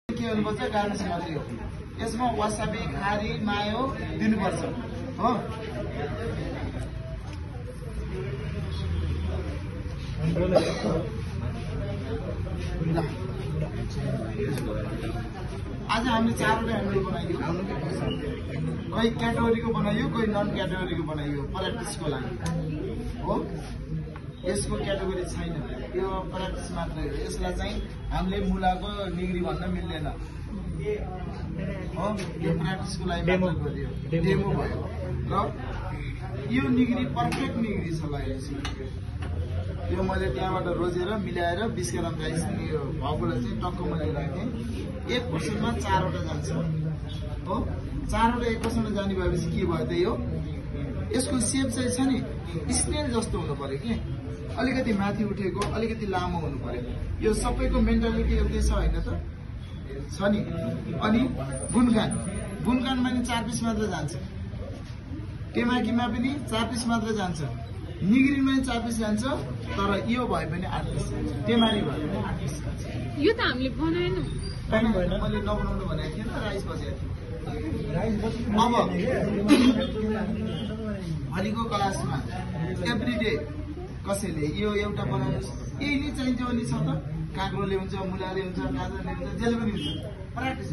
के गर्नुपर्छ गार्निस मात्रै हो। यसमा वासाबी खारी मायो दिनुपर्छ हो। आज हामीले 4वटा ह्यान्डल बनाइयो, कोही क्याटेगोरीको बनाइयो, कोही नन क्याटेगोरीको बनाइयो प्र्याक्टिसको लागि हो। यसको क्याटेगोरी छैन, यो प्र्याक्टिस मात्रै हो। यसलाई चाहिँ हामीले मुलाको निग्री भन्न मिल्दैन हो। यो प्र्याक्टिसको लागि डेमो भयो र यो निग्री पर्फेक्ट निग्री छ लागेपछि। यो मैले त्यहाँबाट रोजेर मिलाएर 20 ग्राम राइस भाउबाट चाहिँ टक्क मैले राखेँ। 1%मा 4वटा जान्छ हो। 4वटा 1%मा जाने भएपछि के भयो त यो, यसको सेप चाहिँ छ नि स्नेल जस्तो हुनु पर्यो कि, अलिकति माथि उठेको, अलिकति लामो हुनु पर्यो। यो सबैको मेन्टालिटी एउटै छ होइन त, छ नि। अनि गुनकानमा पनि 4 पिस मात्र जान्छ, टेमाकीमा पनि 4 पिस मात्र जान्छ, निग्रीमा पनि 4 पिस जान्छ, तर यो भए पनि 8 पिस जान्छ, टेमारी भए पनि 8 पिस जान्छ। यो त हामीले बनाएनौँ, मैले नबनाउनु भनेको थिएँ त, राइस बसेको थियो। अब भोलिको क्लासमा एभ्रिडे कसैले यो एउटा बनाउनुहोस्, यही नै चाहिन्छ भने छ त, काँक्रोले हुन्छ, मुलाले हुन्छ, गाजरले हुन्छ, जसले पनि हुन्छ, प्र्याक्टिस।